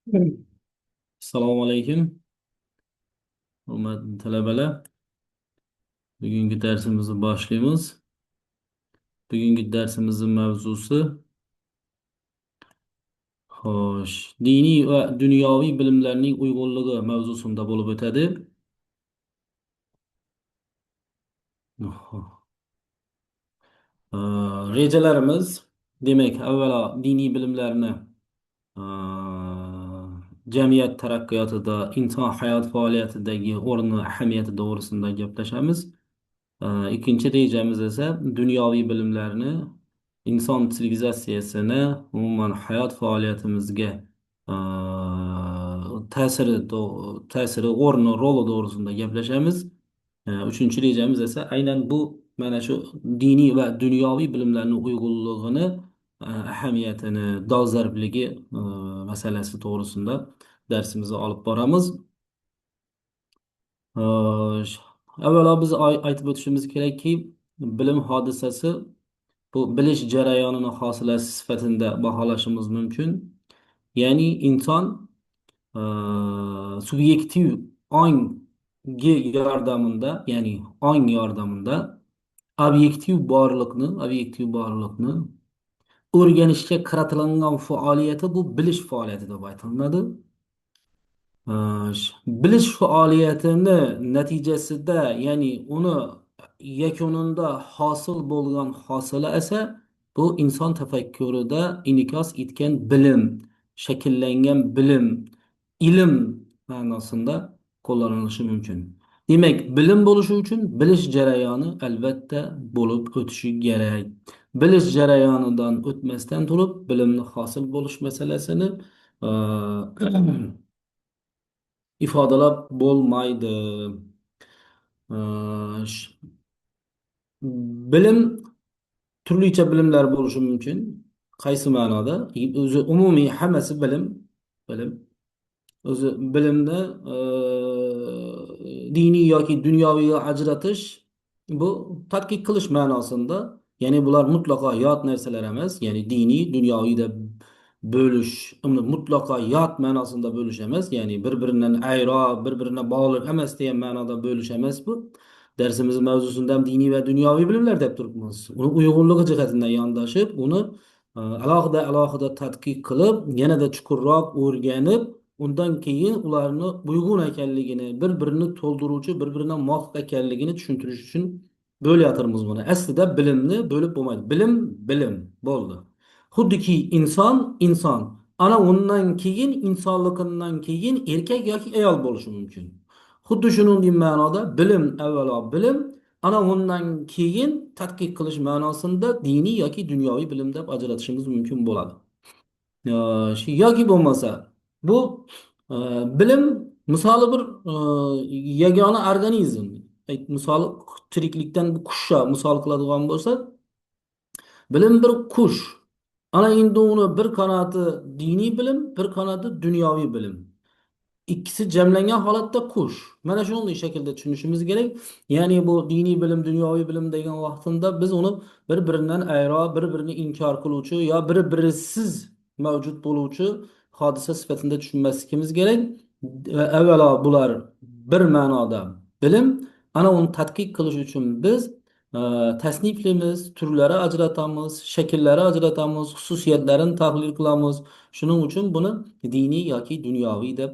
Assalomu alaykum, hurmatli talabalar. Bugungi darsimizni boshlaymiz. Bugungi darsimizning mavzusi, xo'sh, diniy va dunyoviy bilimlarning uyg'unligi mavzusida bo'lib o'tadi. Ee, Rejalarimiz, demak, avvalo diniy bilimlarni jamiyat taraqqiyotida, inson hayot faoliyatidagi o'rni, ahamiyati to'g'risida gaplashamiz. İkinci rejamiz esa dunyoviy bilimlarni inson sivilizatsiyasini umuman hayot faoliyatimizga ta'siri, o'rni, roli to'g'risida gaplashamiz. Uchinchi rejamiz esa aynan bu mana shu diniy va dunyoviy bilimlarni uyg'unligini, ahamiyatini, dolzarbligi masalasi to'g'risida darsimizni olib boramiz. Xo'sh, avvalo biz aytib o'tishimiz kerakki, bilim hodisasi bu bilish jarayonini hosilasi sifatida baholashimiz mumkin. Ya'ni inson subyektiv ongi yordamida, ya'ni ong yordamida obyektiv borliqni o'rganishga qaratilgan faoliyati bu bilish faoliyati deb aytiladi. Bilish faoliyatini natijasida, ya'ni uni yakunida hosil bo'lgan hosila esa bu inson tafakkurida inkos etgan bilim, shakllangan bilim, ilm ma'nosida qo'llanilishi mumkin. Demak, bilim bo'lishi uchun bilish jarayoni albatta bo'lib o'tishi kerak. Bilish jarayonidan o'tmasdan turib bilimni hosil bo'lish masalasini ifodalab bo'lmaydi. Sh- Bilim turlicha bilimlar bo'lishi mumkin. Qaysi ma'noda? O'zi umumiy hammasi bilim. O'zi bilimni diniy yoki dunyoviyga ajratish, bu tadqiq qilish ma'nosida, ya'ni bular mutlaqo yot narsalar emas, ya'ni diniy dunyoviy deb bo'lish, uni mutlaqo yot ma'nosida bo'lish emas, ya'ni bir-biridan ayro, bir-birine bog'liq emas degan ma'noda bo'lish emas bu. Darsimiz mavzusida ham diniy va dunyoviy bilimlar deb turibmiz. Uni uyg'unligi jihatidan yondashib, uni alohida tadqiq qilib, yanada chuqurroq o'rganib, undan keyin ularni uyg'un ekanligini, bir-birini to'ldiruvchi, bir-biridan muvofiq ekanligini tushuntirish uchun bo'lyapmiz buni. Aslida bilimni bo'lib bo'lmaydi. Bilim bo'ldi. Xuddiki inson. Ana undan keyin, insonligidan keyin erkak yoki ayol bo'lishi mumkin. Xuddi shuningdek ma'noda bilim, avvalo bilim, ana undan keyin tadqiq qilish ma'nosida diniy yoki dunyoviy bilim deb ajratishimiz mumkin bo'ladi. Yoki bo'lmasa bu e, bilim misoli bir yagona organizm. Misoli tiriklikdan bir qushcha misol qiladigan bo'lsak, bilim bir qush. Ana endi uni bir qanoti diniy bilim, bir qanoti dunyoviy bilim. İkisi jamlangan holatda qush. Mana shunday shaklda tushunishimiz kerak. Ya'ni bu diniy bilim, dunyoviy bilim degan vaqtida biz uni bir-biridan ayro, bir-birini inkor qiluvchi yo bir-birisiz mavjud bo'luvchi hodisa sifatida tushunmasligimiz kerak. Avvalo bular bir ma'noda bilim, ana uni tadqiq qilish uchun biz tasniflaymiz, turlari ajratamiz, shakllari ajratamiz, xususiyatlarini tahlil qilamiz. Shuning uchun buni diniy yoki dunyoviy deb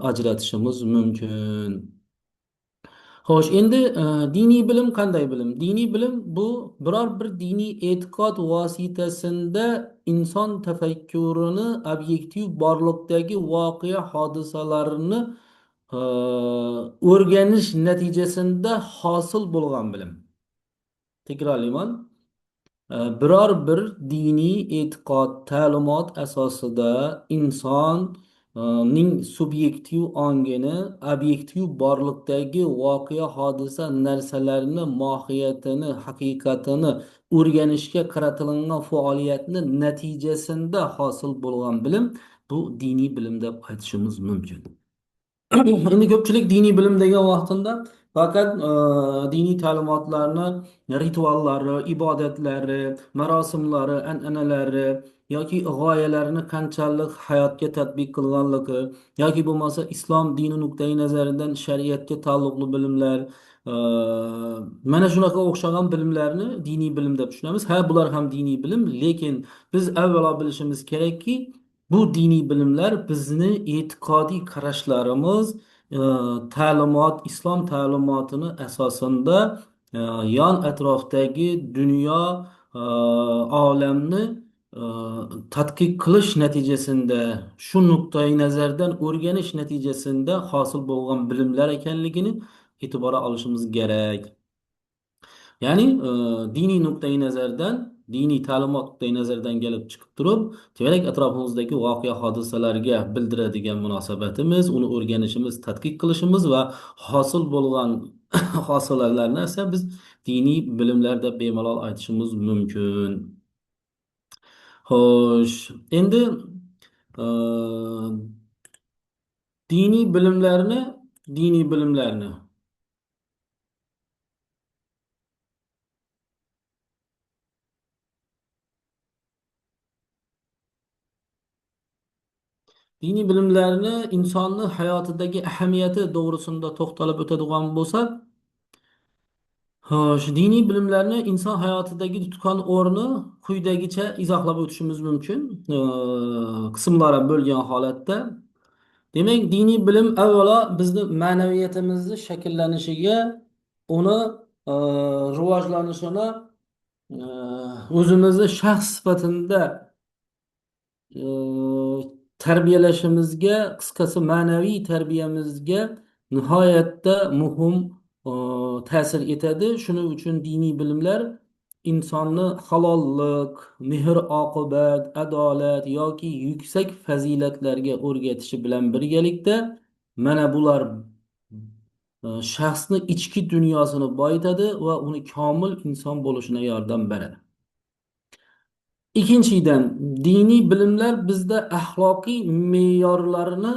ajratishimiz mumkin. Xo'sh, endi diniy bilim qanday bilim? Diniy bilim bu biror bir diniy e'tiqod vositasida inson tafakkurini obyektiv borliqdagi voqea hodisalarini e, o'rganish natijasida hosil bo'lgan bilim. Takrorlayman. Biror bir diniy e'tiqod, ta'limot asosida ning subyektiv ongini obyektiv borliqdagi voqea, hodisa, narsalarni mohiyatini, haqiqatini o'rganishga qaratilgan faoliyatni natijasida hosil bo'lgan bilim, bu diniy bilim deb aytishimiz mumkin. Endi ko'pchilik diniy bilim degan vaqtida Fakat diniy ta'limotlarni rituallari, ibodatlari, marosimlari, an'analari yoki g'oyalarini qanchalik hayotga tatbiq qilganligi yoki bo'lmasa islom dini nuqtai nazaridan shariatga taalluqli bilimlar, e, mana shunaqa o'xshagan bilimlarni diniy bilim deb tushunamiz. Ha, bular ham diniy bilim, lekin biz avvalo bilishimiz kerakki, bu diniy bilimlar bizni e'tiqodiy qarashlarimiz, e, ta'limot, islom ta'limotini asosida e, yon atrofdagi dunyo, olamni e, tadqiq qilish natijasida, shu nuqtai nazardan o'rganish natijasida hosil bo'lgan bilimlar ekanligini e'tibor olishimiz kerak. Ya'ni diniy nuqtai nazardan, diniy ta'limot nuqtai nazaridan kelib chiqib turib, demak atrofimizdagi voqea hodisalarga bildiradigan munosabatimiz, uni o'rganishimiz, tadqiq qilishimiz va hosil bo'lgan hosilalarni esa biz diniy bilimlar deb bemalol aytishimiz mumkin. Xo'sh, endi e, diniy bilimlarni, diniy bilimlarni diniy bilimlarni insonni hayotidagi ahamiyati to'g'risida to'xtalib o'tadigan bo'lsak, xo'sh, diniy bilimlarni inson hayotidagi tutgan o'rni quyidagicha izohlab o'tishimiz mumkin, qismlar bo'lgan holatda. Demak, diniy bilim avvalo bizni ma'naviyatimizni shakllanishiga, uni e, rivojlanishini, o'zimizni shaxs sifatida tarbiyalashimizga, qisqasi ma'naviy tarbiyamizga nihoyatda muhim ta'sir etadi. Shuning uchun diniy bilimlar insonni halollik, mehr oqibat, adolat yoki yuksak fazilatlarga o'rgatishi bilan birgalikda mana bular shaxsni ichki dunyosini boyitadi va uni komil inson bo'lishine yordam beradi. Ikkinchidan, diniy bilimlar bizda axloqiy me'yorlarni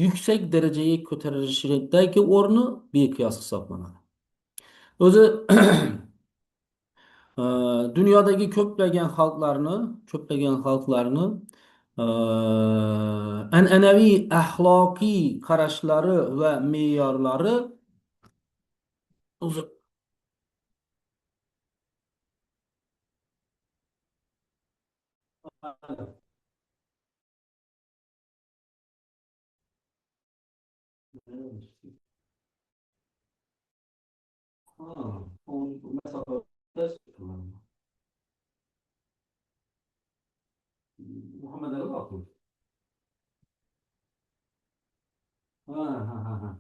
yuksak darajaga ko'tarilishidagi o'rni beqiyos hisoblanadi. O'zi e, dunyodagi ko'plagan xalqlarni e, an'anaviy axloqiy qarashlari va me'yorlari o'zi Muhammad Ali Baqir. Ha, ha, ha, ha.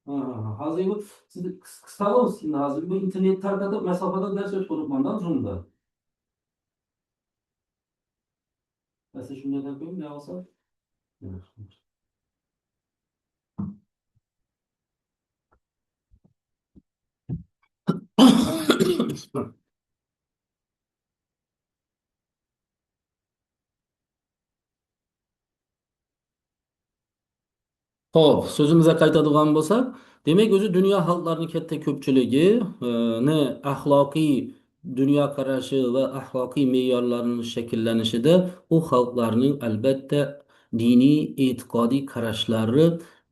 Ha, ha, ha. Hozir bu siz qisqaramiz endi hozir bu internet tarqatib masofadan dars o'tib turibmandan Zoomda. Bas shunday deb qo'ying, ne olsa. Xo'p, so'zimizga qaytadigan bo'lsak, demak o'zi dunyo xalqlarining katta ko'pchiligi ni axloqiy dunyoqarashi va axloqiy me'yorlarning shakllanishida u xalqlarning albatta diniy e'tiqodiy qarashlari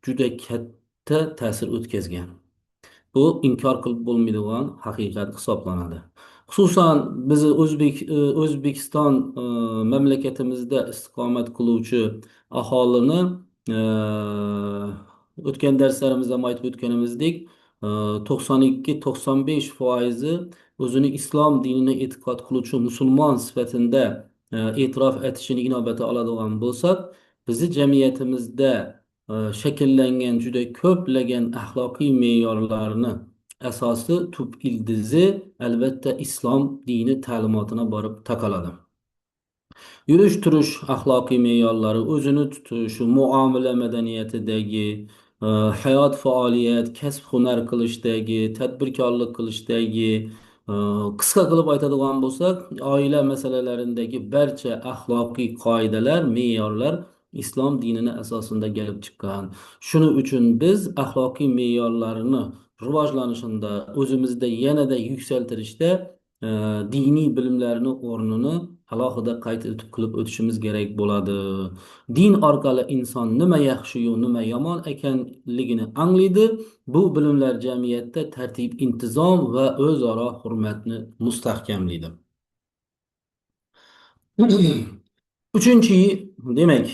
juda katta ta'sir o'tkazgan. Bu inkor qilib bo'lmaydigan haqiqat hisoblanadi. Xususan bizni O'zbekiston mamlakatimizda istiqomat qiluvchi aholini e, o'tgan darslarimizda ham aytib o'tganimizdek, 92-95% o'zini islom dinini e'tiqod qiluvchi musulmon sifatida e'tirof etishini inobatga oladigan bo'lsak, bizni jamiyatimizda shakllangan juda ko'plagan axloqiy me'yorlarni asosi, tub ildizi albatta islom dini ta'limotına borib taqaladi. Yurish turish axloqiy me'yorlari, o'zini tutish, muomala madaniyatidagi, hayot faoliyat, kasb hunar qilishdagi, tadbirkorlik qilishdagi, qisqa qilib aytadigan bo'lsak, oila masalalarindagi barcha axloqiy qoidalar, me'yorlar islom dinini asosida kelib chiqqan. Shuning uchun biz axloqiy me'yorlarni rivojlanishida, o'zimizda yanada yuksaltirishda e, diniy bilimlarni o'rnini alohida qayd etib qilib o'tishimiz kerak bo'ladi. Din orqali inson nima yaxshi-yu, nima yomon ekanligini anglaydi. Bu bilimlar jamiyatda tartib, intizom va o'zaro hurmatni mustahkamlaydi. Uchinchi, demak,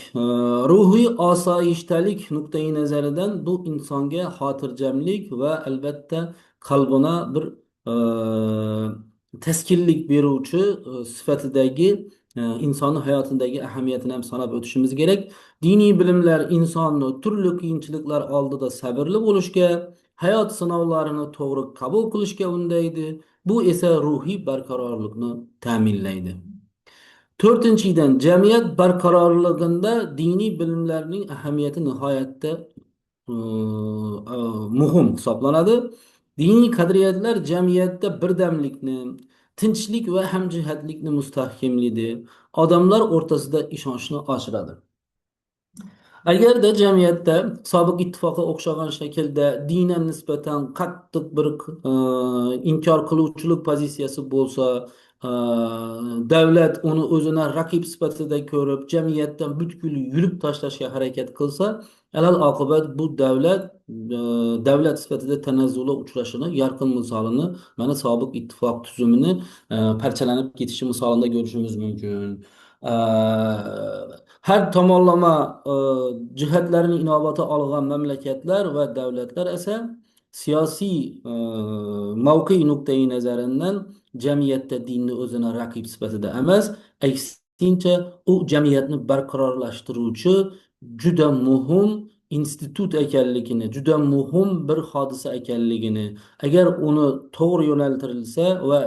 ruhiy osoyishtalik nuqtai nazaridan bu insonga xotirjamlik va albatta qalbina bir taskinlik beruvchi sifatidagi insonni hayotidagi ahamiyatini ham sanab o'tishimiz kerak. Diniy bilimlar insonni turli qiyinchiliklar oldida sabrli bo'lishga, hayot sinovlarini to'g'ri qabul qilishga undaydi. Bu esa ruhiy barqarorlikni ta'minlaydi. To'rtinchidan, jamiyat barqarorligida diniy bilimlarning ahamiyati nihoyatda e, muhim hisoblanadi. Diniy qadriyatlar jamiyatda birdamlikni, tinchlik va hamjihatlikni mustahkamlaydi. Odamlar o'rtasida ishonchni oshiradi. Agarda jamiyatda sobiq ittifoqqa o'xshagan shaklda dinga nisbatan qattiq bir inkor qiluvchilik pozitsiyasi bo'lsa, e, davlat uni o'zini raqib sifatida ko'rib, jamiyatdan butkul yulib tashlashga harakat qilsa, alal oqibat bu davlat sifatida tanazzulga uchrashini yorqin misolini mana sobiq ittifoq tuzumini parchalanib ketishi misolida ko'rishimiz mumkin. Ee, Her tomonlama jihatlarini inobatga olgan mamlakatlar va davlatlar esa siyosiy mavqe nuqtai nazaridan jamiyatda dinni o'zini raqib sifatida emas, aksincha u jamiyatni barqarorlashtiruvchi juda muhim institut ekanligini, juda muhim bir hodisa ekanligini, agar uni to'g'ri yo'naltirilsa va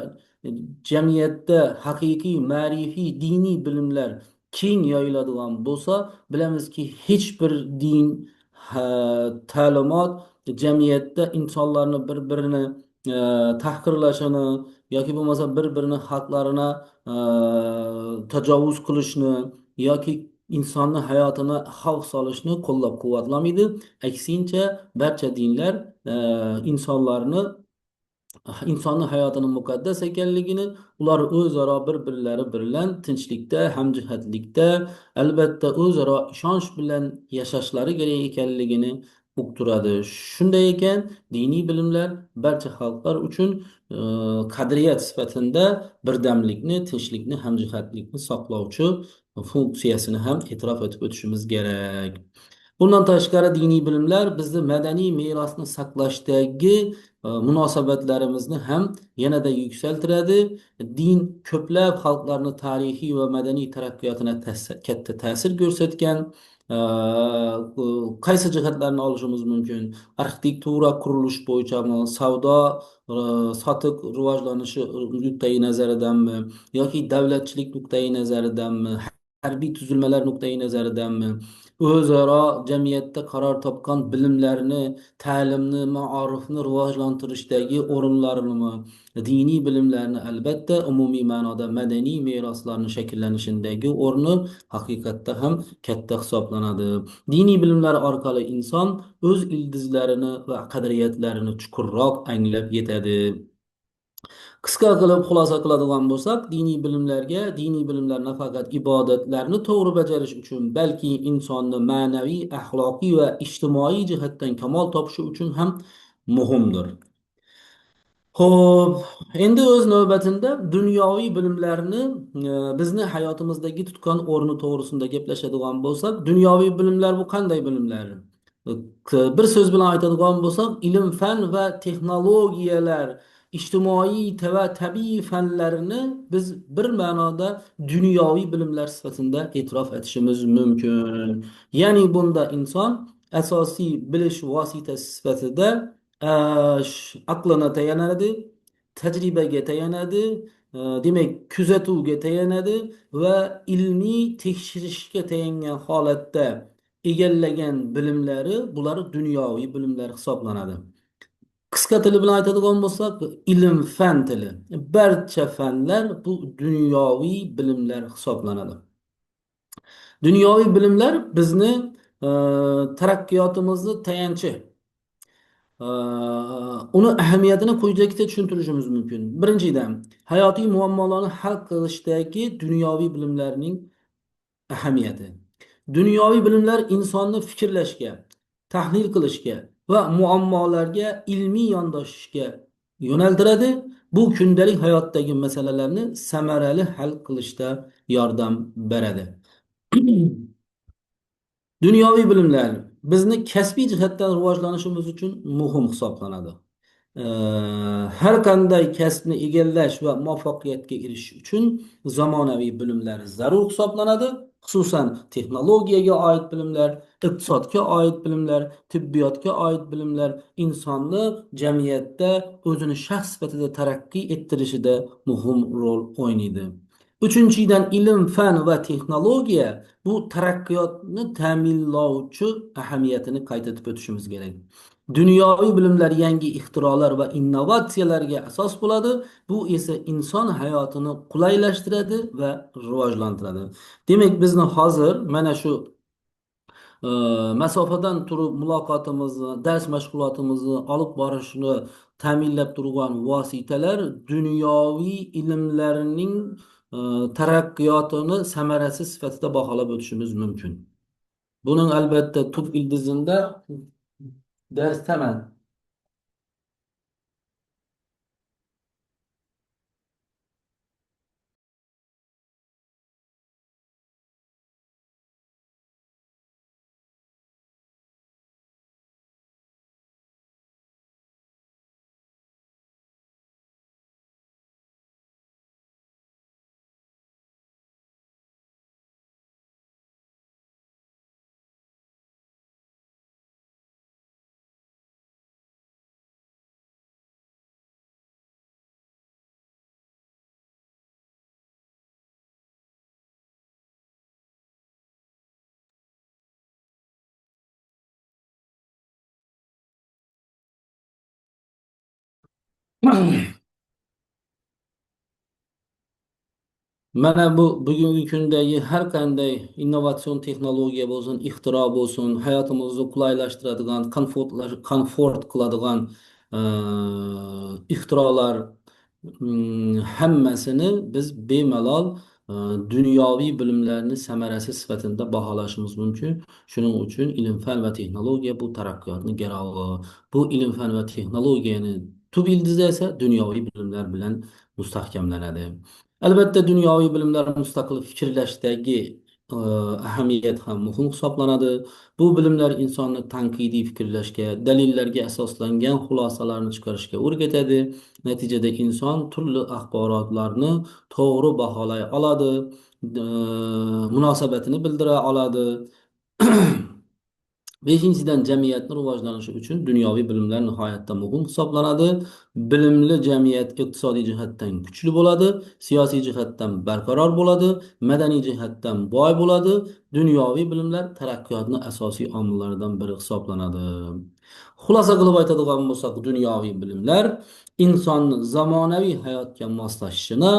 jamiyatda haqiqiy ma'rifiy diniy bilimlar keng yoyiladigan bo'lsa, bilamizki hech bir din, ta'limot jamiyatda insonlarni bir-birini tahqirlashini yoki bo'lmasa bir-birini haqlarini tajovuz qilishni yoki insonni hayotini xavf solishni qo'llab-quvvatlamaydi. Aksincha, barcha dinlar insonlarni insonni hayotini muqaddas ekanligini, ular o'zaro bir-birlari bilan tinchlikda, hamjihatlikda, albatta o'zaro ishonch bilan yashashlari kerak ekanligini uqtiradi. Shunday ekan, diniy bilimlar barcha xalqlar uchun qadriyat sifatida birdamlikni, tinchlikni, hamjihatlikni saqlovchi funksiyasini ham e'tirof etib o'tishimiz kerak. Bundan tashqari diniy bilimlar bizni madaniy merosni saqlashdagi munosabatlarimizni ham yanada yuksaltiradi. Din ko'plab xalqlarni tarixiy va madaniy taraqqiyotini katta ta'sir ko'rsatgan. E, Qaysi jihatlarni olishimiz mumkin? Arxitektura, qurilish bo'yichami, savdo, sotiq rivojlanishi nuqtai nazaridanmi yoki davlatchilik nuqtai nazaridanmi, harbiy tuzilmalar nuqtai nazaridanmi, o'zaro jamiyatda qaror topgan bilimlarni, ta'limni, maorifni rivojlantirishdagi o'rinlarini, diniy bilimlarni, albatta umumiy ma'noda madaniy meroslarni shakllanishidagi o'rni haqiqatda ham katta hisoblanadi. Diniy bilimlar orqali inson o'z ildizlarini va qadriyatlarini chuqurroq anglab yetadi. Qisqa qilib xulosa qiladigan bo'lsak, diniy bilimlar nafaqat ibodatlarni to'g'ri bajarish uchun, balki insonni ma'naviy, axloqiy va ijtimoiy jihatdan kamol topishi uchun ham muhimdir. Xo'p, endi o'z navbatida dunyoviy bilimlarni bizni hayotimizdagi tutgan o'rni to'g'risida gaplashadigan bo'lsak, dunyoviy bilimlar bu qanday bilimlar? Bir so'z bilan aytadigan bo'lsak, ilm, fan va texnologiyalar, ijtimoiy va tabiiy fanlarni biz bir ma'noda dunyoviy bilimlar sifatida e'tirof etishimiz mumkin. Ya'ni bunda inson asosiy bilish vositasi sifatida aqlini tayanadi, tajribaga tayanadi, demak kuzatuvga tayanadi va ilmiy tekshirishga tayangan holatda egallagan bilimlari bular dunyoviy bilimlar hisoblanadi. Qisqa tili bilan aytadigan bo'lsak, ilm fan tili. Barcha fanlar bu dunyoviy bilimlar hisoblanadi. Dunyoviy bilimlar bizni taraqqiyotimizni tayanchi. uni ahamiyatini quyidagicha tushuntirishimiz mumkin. Birinchidan, hayotiy muammolarni hal qilishdagi dunyoviy bilimlarning ahamiyati. Dunyoviy bilimlar insonni fikrlashga, tahlil qilishga va muammolarga ilmiy yondashishga yo'naltiradi. Bu kundalik hayotdagi masalalarni samarali hal qilishda yordam beradi. Dunyoviy bilimlar bizni kasbiy jihatdan rivojlanishimiz uchun muhim hisoblanadi. Ee, Har qanday kasbni egallash va muvaffaqiyatga erishish uchun zamonaviy bilimlar zarur hisoblanadi. Xususan, texnologiyaga oid bilimlar, iqtisodga oid bilimlar, tibbiyotga oid bilimlar insonni jamiyatda o'zini shaxs sifatida taraqqiy ettirishida muhim rol o'ynaydi. Uchinchidan, ilm, fan va texnologiya bu taraqqiyotni ta'minlovchi ahamiyatini qayd etib o'tishimiz kerak. Dunyoviy bilimlar yangi ixtirolar va innovatsiyalarga asos bo'ladi. Bu esa inson hayotini qulaylashtiradi va rivojlantiradi. Demak, bizni hozir mana shu e, masofadan turib muloqotimizni, dars mashg'ulotimizni olib borishni ta'minlab turgan vositalar dunyoviy ilmlarning taraqqiyotini samarasi sifatida baholab o'tishimiz mumkin. Buning albatta tub ildizinda darsdaman. Mana bu bugungi kundagi har qanday innovatsion texnologiya bo'lsin, ixtiro bo'lsin, hayotimizni qulaylashtiradigan, komfort qiladigan ixtirolar hammasini biz bemalol dunyoviy bilimlarni samarasi sifatida baholashimiz mumkin. Shuning uchun ilm, fan va texnologiya bu taraqqiyotning garovi. Bu ilm, fan va texnologiyani tub ildizi esa dunyoviy bilimlar bilan mustahkamlanadi. Albatta, dunyoviy bilimlar mustaqil fikrlashdagi ahamiyat ham muhim hisoblanadi. Bu bilimlar insonni tanqidiy fikrlashga, dalillarga asoslangan xulosalarni chiqarishga o'rgatadi. Natijada inson turli axborotlarni to'g'ri baholay oladi, munosabatini bildira oladi. Beshinchidan, jamiyatni rivojlanishi uchun dunyoviy bilimlar nihoyatda muhim hisoblanadi. Bilimli jamiyat iqtisodiy jihatdan kuchli bo'ladi, siyosiy jihatdan barqaror bo'ladi, madaniy jihatdan boy bo'ladi. Dunyoviy bilimlar taraqqiyotning asosiy omillaridan biri hisoblanadi. Xulosa qilib aytadigan bo'lsak, dunyoviy bilimlar insonni zamonaviy hayotga moslashishini,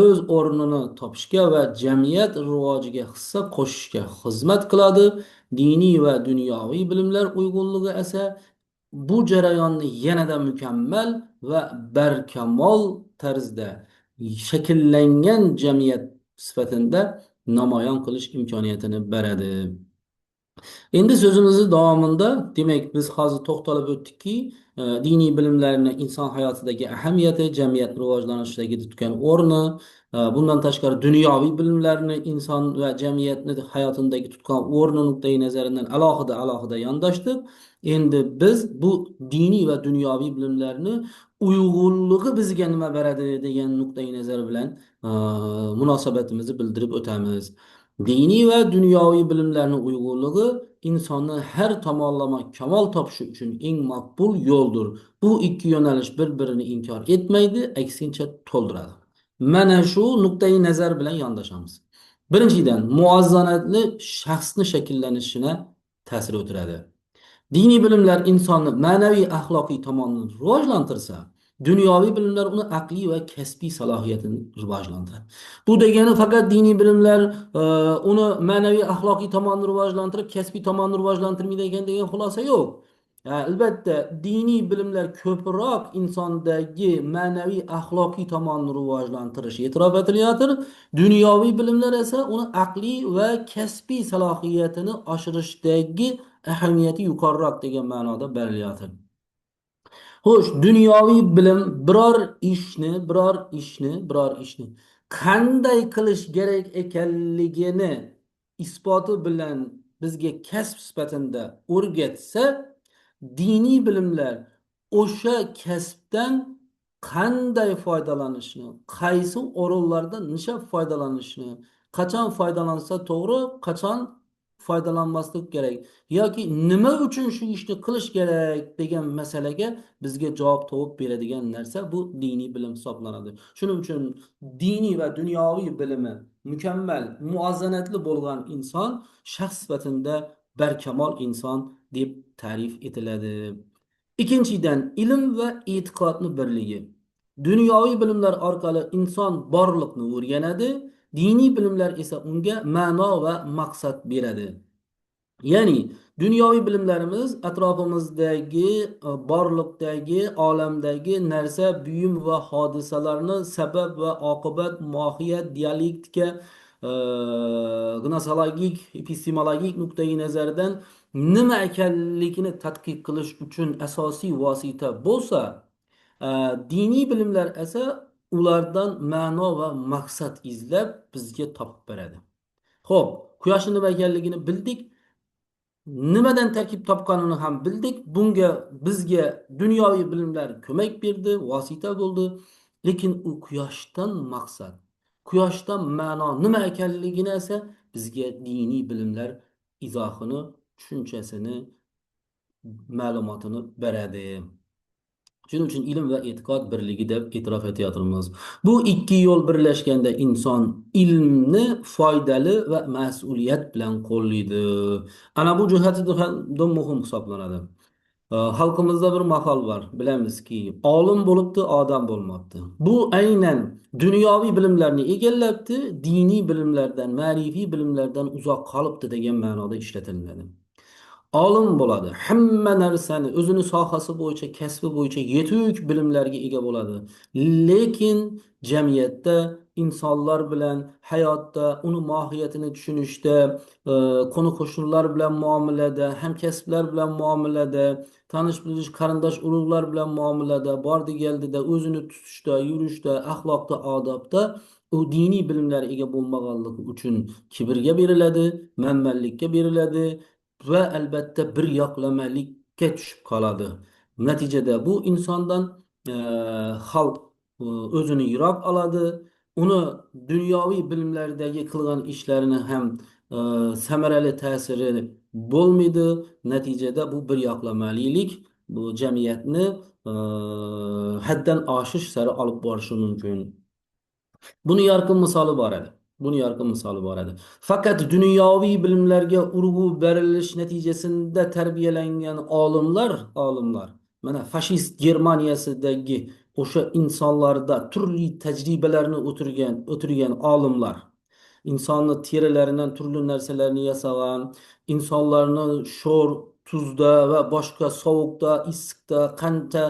o'z o'rnini topishga va jamiyat rivojiga hissa qo'shishga xizmat qiladi. Diniy va dunyoviy bilimlar uyg'unligi esa bu jarayonni yanada mukammal va barkamol tarzda shakllangan jamiyat sifatida namoyon qilish imkoniyatini beradi. Endi so'zimizni davomida, demak, biz hozir to'xtalib o'tdikki, diniy bilimlarni inson hayotidagi ahamiyati, jamiyat rivojlanishidagi tutgan o'rni, bundan tashqari dunyoviy bilimlarni inson va jamiyatni hayotidagi tutgan o'rni nuqtai nazaridan alohida yondashdik. Endi biz bu diniy va dunyoviy bilimlarni uyg'unligi bizga nima beradi degan nuqtai nazar bilan munosabatimizni bildirib o'tamiz. Diniy va dunyoviy bilimlarning uyg'unligi insonni har tomonlama kamol topishi uchun eng maqbul yo'ldir. Bu ikki yo'nalish bir-birini inkor etmaydi, aksincha to'ldiradi. Mana shu nuqtai nazar bilan yondashamiz. Birinchidan, muvozanatli shaxsni shakllanishine ta'sir o'tiradi. Diniy bilimlar insonni ma'naviy axloqiy tomonini rivojlantirsa, dunyoviy bilimlar uni aqliy va kasbiy salohiyatini rivojlantiradi. Bu degani faqat diniy bilimlar uni ma'naviy axloqiy tomonni rivojlantirib, kasbiy tomonni rivojlantirmaydi degan xulosa yo'q. Albatta, diniy bilimlar ko'proq insondagi ma'naviy axloqiy tomonni rivojlantirish e'tirof etilayotir. Dunyoviy bilimlar esa uni aqliy va kasbiy salohiyatini oshirishdagi ahamiyati yuqoriroq degan ma'noda berilayotir. Xo'sh, dunyoviy bilim biror ishni qanday qilish kerak ekanligini isboti bilan bizga kasb sifatida o'rgatsa, diniy bilimlar o'sha kasbdan qanday foydalanishni, qaysi o'rinlarda nisha foydalanishni, qachon foydalansa to'g'ri, qachon foydalanmaslik kerak yoki nima uchun shu ishni qilish kerak degan masalaga bizga javob topib beradigan narsa bu diniy bilim hisoblanadi. Shuning uchun diniy va dunyoviy bilimi mukammal, muvozanatli bo'lgan inson shaxs sifatida barkamol inson deb ta'rif etiladi. Ikkinchidan, ilm va e'tiqodni birligi. Dunyoviy bilimlar orqali inson borliqni o'rganadi, diniy bilimlar esa unga ma'no va maqsad beradi. Ya'ni dunyoviy bilimlarimiz atrofimizdagi, borliqdagi, olamdagi narsa, buyum va hodisalarni sabab va oqibat, mohiyat, dialektika, e, gnosologik, epistemologik nuqtai nazardan nima ekanligini tadqiq qilish uchun asosiy vosita bo'lsa, e, diniy bilimlar esa ulardan ma'no va maqsad izlab bizga topib beradi. Xo'p, quyoshning nima ekanligini bildik. Nimadan tarkib topganini ham bildik. Bunga bizga dunyoviy bilimlar ko'mak berdi, vosita bo'ldi. Lekin u quyoshdan maqsad, quyoshdan ma'no nima ekanligini esa bizga diniy bilimlar izohini, tushunchasini, ma'lumotini beradi. Shuning uchun ilm va e'tiqod birligi deb e'tirof etayotirmiz. Bu ikki yo'l birlashganda inson ilmni foydali va mas'uliyat bilan qo'llaydi. Ana bu jihatidan ham muhim hisoblanadi. Xalqimizda bir maqol bor, bilamizki, olim bo'libdi, odam bo'lmabdi. Bu aynan dunyoviy bilimlarni egallabdi, diniy bilimlardan, ma'rifiy bilimlardan uzoq qolibdi degan ma'noda ishlatiladi. Olim bo'ladi. Hamma narsani o'zini sohasi bo'yicha, kasbi bo'yicha yetuk bilimlarga ega bo'ladi. Lekin jamiyatda insonlar bilan hayotda uni mohiyatini tushunishda, qo'ni-qo'shnilar bilan muomalada, hamkasblar bilan muomalada, tanish-bilish qarindosh urug'lar bilan muomalada, bordi-keldida, o'zini tutishda, yurishda, axloqda, odobda u diniy bilimlarga ega bo'lmaganligi uchun kibrga beriladi, manmanlikka beriladi va albatta bir yoqlamalikka tushib qoladi. Natijada bu insondan e, xalq o'zini yiroq oladi. Uni dunyoviy bilimlardagi qilgan ishlarini ham samarali ta'siri bo'lmaydi. Natijada bu bir yoqlamalilik bu jamiyatni haddan oshish sari olib borishi mumkin. Buni yorqin misoli bor edi. Buni yorqin misoli bor edi. Faqat dunyoviy bilimlarga urg'u berilish natijasida tarbiyalangan olimlar, mana fashist Germaniyasidagi o'sha insonlarda turli tajribalarni o'tirgan olimlar, insonni terilaridan turli narsalarni yasagan, insonlarni sho'r, tuzda va boshqa sovuqda, issiqda qancha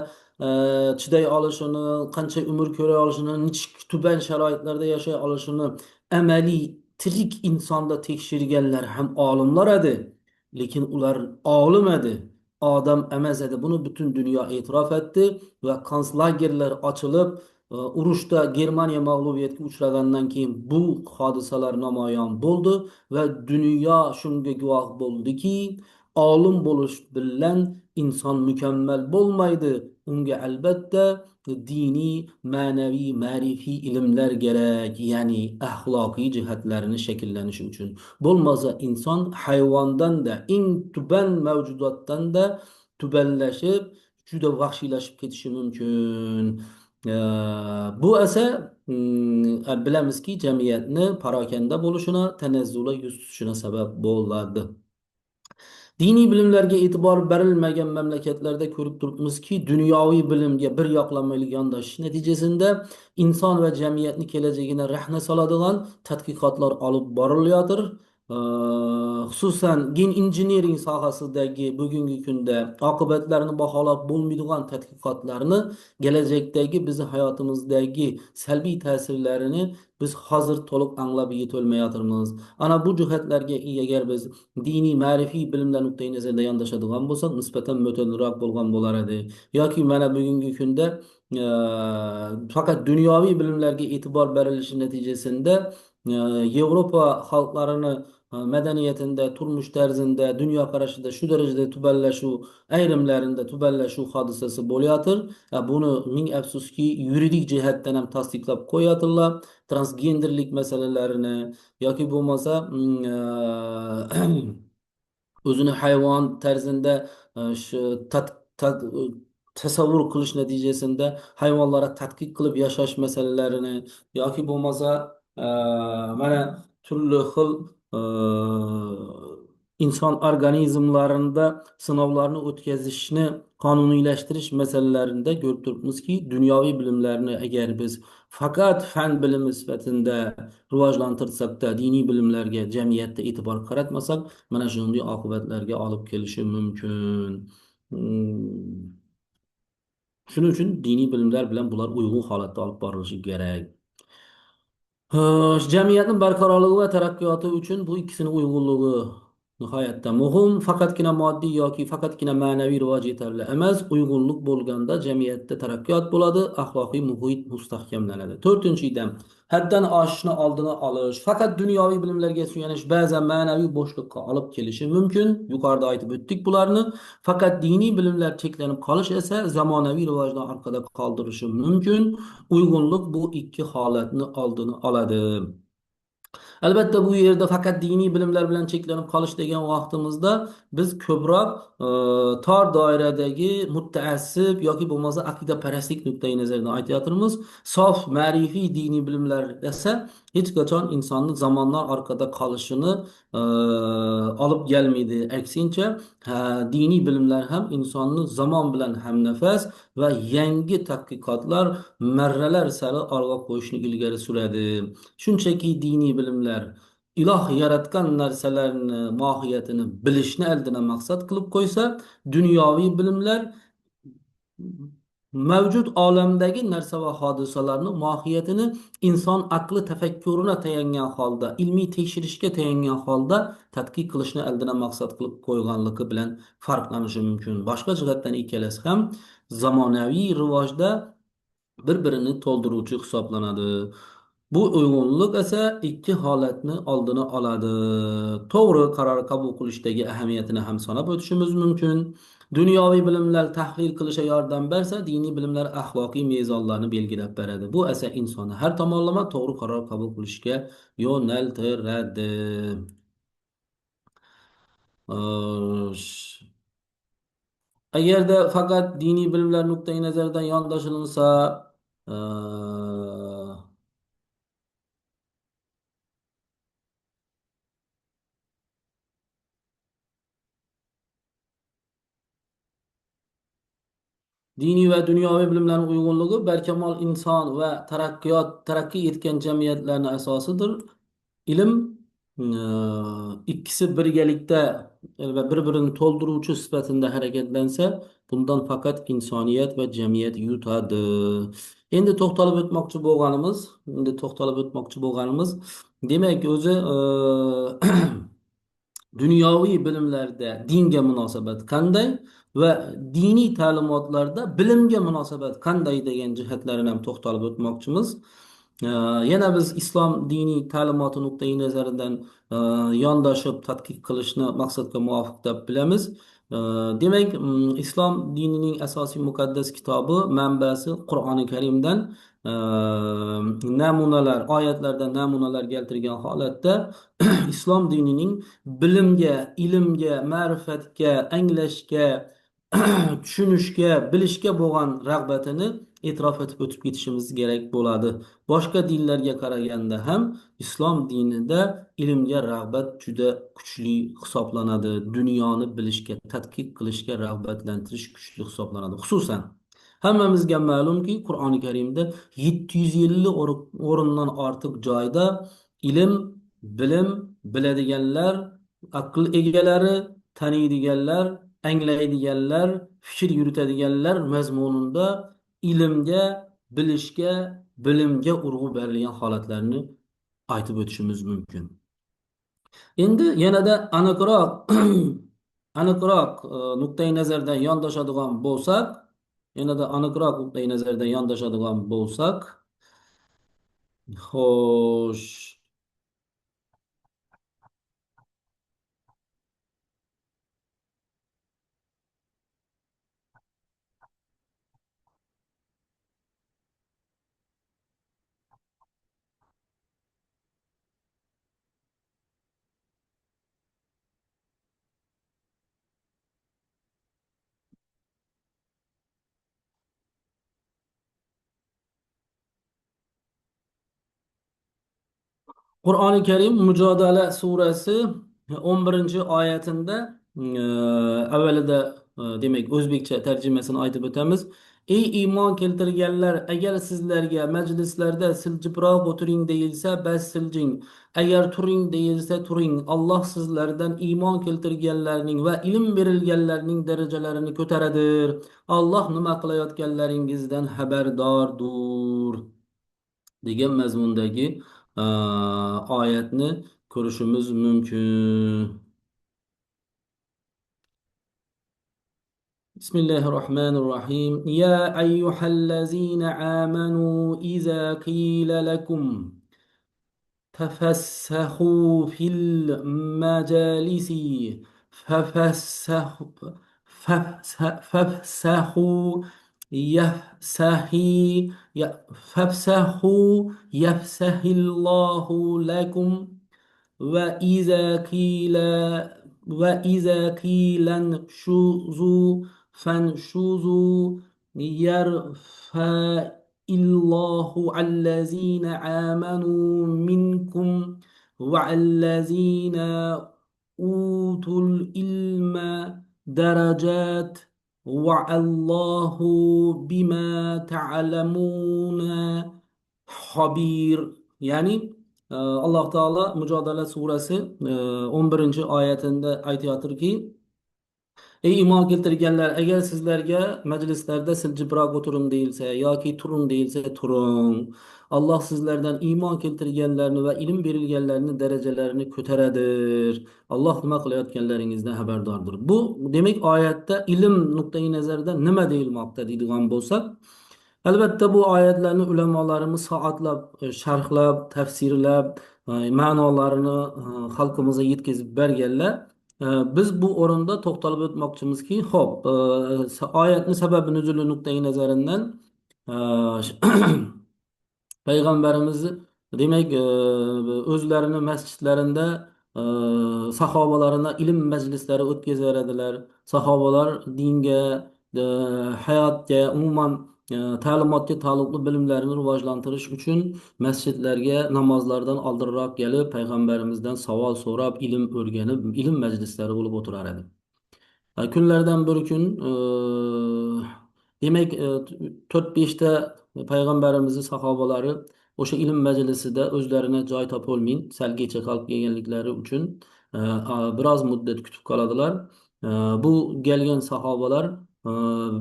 chiday olishini, qancha umr ko'ra olishini, nechik tuban sharoitlarda yashay olishini amaliy tirik insonda tekshirganlar ham olimlar edi. Lekin ular olim edi, odam emas edi. Buni butun dunyo e'tirof etdi va konslagerlar ochilib, urushda Germaniya mag'lubiyatga uchragandan keyin bu hodisalar namoyon bo'ldi va dunyo shunga guvoh bo'ldiki, olim bo'lish bilan inson mukammal bo'lmaydi. Unga albatta diniy, ma'naviy, ma'rifiy ilmlar kerak, ya'ni axloqiy jihatlarini shakllanishi uchun. Bo'lmasa inson hayvondan-da, eng tuban mavjudotdan-da tubanlashib, juda vahshiylashib ketishi mumkin. Bu esa bilamizki, jamiyatni parokanda bo'lishini, tanazzulga yuz tutishina sabab bo'ladi. Diniy bilimlarga e'tibor berilmagan mamlakatlarda ko'rib turibmizki, dunyoviy bilimga bir yoqlamalik yondashish natijasida inson va jamiyatni kelajagini rahna soladigan tadqiqotlar olib borilayotir. e, xususan gen injiniring sohasidagi bugungi kunda oqibatlarini baholab bo'lmaydigan tadqiqotlarni kelajakdagi bizni hayotimizdagi salbiy ta'sirlarini biz hozir to'liq anglab yetolmayotimiz. Ana bu jihatlarga agar biz diniy ma'rifiy bilimlar nuqtai nazaridan yondashadigan bo'lsak nisbatan mo'tadilroq bo'lgan bo'lar edi. Yoki mana bugungi kunda faqat dunyoviy bilimlarga e'tibor berilishi natijasida Yevropa xalqlarini madaniyatida, turmush tarzida, dunyoqarashida shu darajada tubanlashuv, ayrimlarida tubanlashuv hodisasi bo'layotir. Buni ming afsuski yuridik jihatdan ham tasdiqlab qo'yayotirlar. Transgenderlik masalalarini yoki bo'lmasa o'zini hayvon tarzida shu tasavvur qilish natijasida hayvonlarga tadqiq qilib yashash masalalarini yoki bo'lmasa e, mana turli xil e, inson organizmlarida sinovlarni o'tkazishni qonuniylashtirish masalalarida ko'rib turibmizki, dunyoviy bilimlarni agar biz faqat fan bilimi sifatida rivojlantirsakda, diniy bilimlarga jamiyatda e'tibor qaratmasak, mana shunday oqibatlarga olib kelishi mumkin. Shuning uchun diniy bilimlar bilan bular uyg'un holatda olib borilishi kerak. Jamiyatning barqarorligi va taraqqiyoti uchun bu ikkisini uyg'unligi nihoyatda muhim. Faqatgina moddiy yoki faqatgina ma'naviy rivoj yetarli emas. Uyg'unlik bo'lganda jamiyatda taraqqiyot bo'ladi, axloqiy muhit mustahkamlanadi. To'rtinchidan, haddan oshishni oldini olish, faqat dunyoviy bilimlarga suyanish ba'zan ma'naviy bo'shliqqa olib kelishi mumkin. Yuqorida aytib o'tdik bularni. Faqat diniy bilimlar cheklanib qolish esa zamonaviy rivojni orqada qoldirishi mumkin. Uyg'unlik bu ikki holatni oldini oladi. Albatta bu yerda faqat diniy bilimlar bilan cheklanib qolish degan vaqtimizda biz ko'proq tor doiradagi mutaassib yoki bo'lmasa aqidaparastlik nuqtai nazaridan aytayotimiz. Sof ma'rifiy diniy bilimlar esa hech qachon insonni zamonlar orqada qolishini e, olib kelmaydi. Aksincha, diniy bilimlar ham insonni zamon bilan hamnafas va yangi tadqiqotlar marralar sari olg'a qo'yishni ilgari suradi. Shunchaki diniy bilimlar iloh yaratgan narsalarni mohiyatini bilishni aldidan maqsad qilib qo'ysa, dunyoviy bilimlar mavjud olamdagi narsa va hodisalarni mohiyatini inson aqli tafakkuruna tayangan holda, ilmiy tekshirishga tayangan holda tadqiq qilishni aldidan maqsad qilib qo'yganligi bilan farqlanishi mumkin. Boshqa jihatdan ikkalasi ham zamonaviy rivojda bir-birini to'ldiruvchi hisoblanadi. Bu uyg'unlik esa ikki holatni oldini oladi. To'g'ri qaror qabul qilishdagi ahamiyatini ham sanab o'tishimiz mumkin. Dunyoviy bilimlar tahlil qilishga yordam bersa, diniy bilimlar axloqiy mezonlarni belgilab beradi. Bu esa insonni har tomonlama to'g'ri qaror qabul qilishga yo'naltiradi. Agarda faqat diniy bilimlar nuqtai nazaridan yondashilinsa, diniy va dunyoviy bilimlarning uyg'unligi barkamol inson va taraqqiy etgan jamiyatlarning asosidir. Ilm ikkisi birgalikda va bir-birini to'ldiruvchi sifatida harakatlansa, bundan faqat insoniyat va jamiyat yutadi. Endi to'xtalib o'tmoqchi bo'lganimiz, demak o'zi dunyoviy bilimlarda dinga munosabat qanday va diniy ta'limotlarda bilimga munosabat qanday degan jihatlarini ham to'xtalib o'tmoqchimiz. Ee, Yana biz islom diniy ta'limoti nuqtai nazaridan yondashib tadqiq qilishni maqsadga muvofiq deb bilamiz. Ee, Demak, islom dinining asosiy muqaddas kitobi manbasi Qur'oni Karimdan namunalar, oyatlardan namunalar keltirgan holatda islom dinining bilimga, ilmga, ma'rifatga, anglashga, tushunishga, bilishga bo'lgan rag'batini e'tirof etib o'tib ketishimiz kerak bo'ladi. Boshqa dinlarga qaraganda ham islom dinida ilmga rag'bat juda kuchli hisoblanadi. Dunyoni bilishga, tadqiq qilishga rag'batlantirish kuchli hisoblanadi. Xususan, hammamizga ma'lumki, Qur'oni Karimda 750 o'rindan ortiq joyda ilm, bilim biladiganlar, aql egalari, taniydiganlar, anglaydiganlar, fikr yuritadiganlar mazmununda ilmga, bilishga, bilimga urg'u berilgan holatlarni aytib o'tishimiz mumkin. Endi yanada aniqroq aniqroq nuqtai nazardan yondoshadigan bo'lsak, yanada aniqroq nuqtai nazardan yondoshadigan bo'lsak, xo'sh, Qur'oni Karim Mujodala surasi 11-oyatida avvalida demak o'zbekcha tarjimasini aytib o'tamiz. Ey iymon keltirganlar, agar sizlarga majlislarda siljibroq o'tiring deyilsa, bas siljing. Agar turing deyilsa, turing. Alloh sizlardan iymon keltirganlarning va ilm berilganlarning darajalarini ko'taradir. Alloh nima qilayotganlaringizdan xabardordir degan mazmundagi oyatni ko'rishimiz mumkin. Bismillahirrohmanirrohim. Ya ayyuhallazina amanu iza qila lakum تفسحوا في المجالس ففسحوا فافسحوا يفسحي فافسحوا يفسح الله لكم وإذا قيل وإذا قيل انشزوا فانشزوا يرفع الله الذين آمنوا منكم والذين أوتوا العلم درجات والله بما تعلمون خبير. Yani Alloh taolo Mujodala surasi 11-oyatida aytayotdirki, ey iymon keltirganlar, agar sizlarga majlislarda siljibroq o'tiring deyilsa yoki turing deyilsa, turing. Alloh sizlardan iymon keltirganlarni va ilm berilganlarni darajalarini ko'taradir. Alloh nima qilayotganlaringizdan xabardordir. Bu demak oyatda ilm nuqtai nazaridan nima deyilmoqda deydigan bo'lsak, albatta bu oyatlarni ulamolarimiz soatlab sharhlab, tafsirlab, ma'nolarini xalqimizga yetkazib berganlar. Biz bu o'rinda to'xtalib o'tmoqchimizki, ho'p, oyatni sababi nuzuli nuqtai nazaridan e, payg'ambarimiz demak o'zlarini masjidlarida sahobalarına ilm majlislari o'tkazaveradilar. Sahobalar dinga, e, hayotga, umuman ta'limotga taalluqli bilimlarini rivojlantirish uchun masjidlarga namozlardan oldinroq kelib payg'ambarimizdan savol so'rab, ilm o'rganib, ilm majlislari bo'lib o'tirar edi. Kunlardan bir kun demak 4-5 ta payg'ambarimizni sahobalari o'sha ilm majlisida o'zlarini joy topolmay salgacha qolib kelganliklari uchun biroz muddat kutib qoladilar. Bu kelgan sahobalar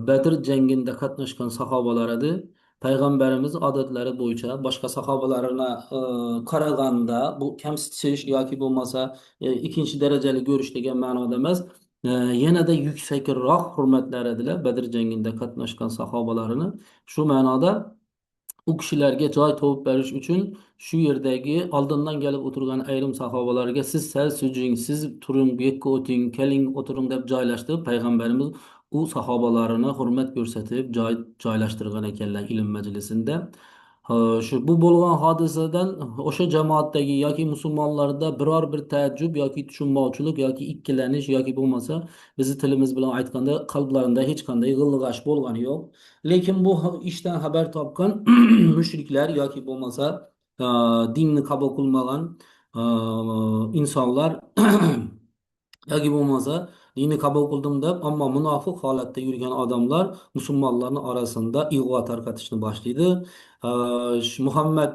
Badr jangida qatnashgan sahobalar edi. Payg'ambarimiz odatlari bo'yicha boshqa sahobalarni qaraganda bu kamsitish yoki bo'lmasa ikkinchi darajali ko'rish degan ma'noda emas, yanada yuksakroq hurmatlar edilar Badr jangida qatnashgan sahobalarini. Shu ma'noda u kishilarga joy topib berish uchun shu yerdagi oldindan kelib o'tirgan ayrim sahobalarga siz sal sujing, siz turing, bu yerga o'ting, keling o'tiring deb joylashtirib, payg'ambarimiz u sahobalarini hurmat ko'rsatib joylashtirgan ekanlar ilm majlisida. Shu bu bo'lgan hodisadan o'sha jamoatdagi yoki musulmonlarda biror bir taajjub yoki tushunmovchilik yoki ikkilanish yoki bo'lmasa bizni tilimiz bilan aytganda qalblarida hech qanday g'ilg'ash bo'lgani yo'q. Lekin bu ishdan xabar topgan mushriklar yoki bo'lmasa dinni qabul qilmagan insonlar yoki bo'lmasa dinni qabul qildim deb ammo munofiq holatda yurgan odamlar musulmonlarning orasida ig'vo tarqatishni boshlaydi. Muhammad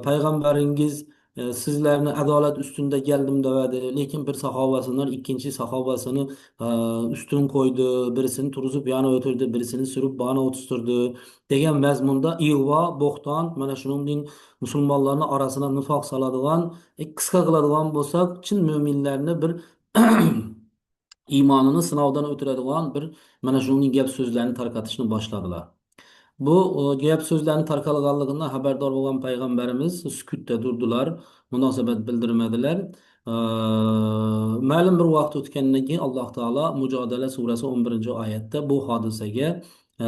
payg'ambaringiz sizlarni adolat ustunda geldim demedi. Lekin bir sahabasından ikkinchi sahobasini e, ustun koydu. Birisini turuzup yana o'tirdi, birisini sürüp bana oturtturdu. Degan mazmunda ig'vo, bo'xton, mana shuningdek musulmonlarning orasida nifoq soladigan, qisqa qiladigan bo'lsak, chin mo'minlarni bir iymonini sinovdan o'tiradigan bir mana shunday gap so'zlarni tarqatishni boshladilar. Bu gap so'zlarni tarqalganligidan xabardor bo'lgan payg'ambarimiz sukutda durdular, munosabat bildirmadilar. E, Ma'lum bir vaqt o'tgandan keyin Alloh taolo Mujodala surasi 11-oyatda bu hodisaga e,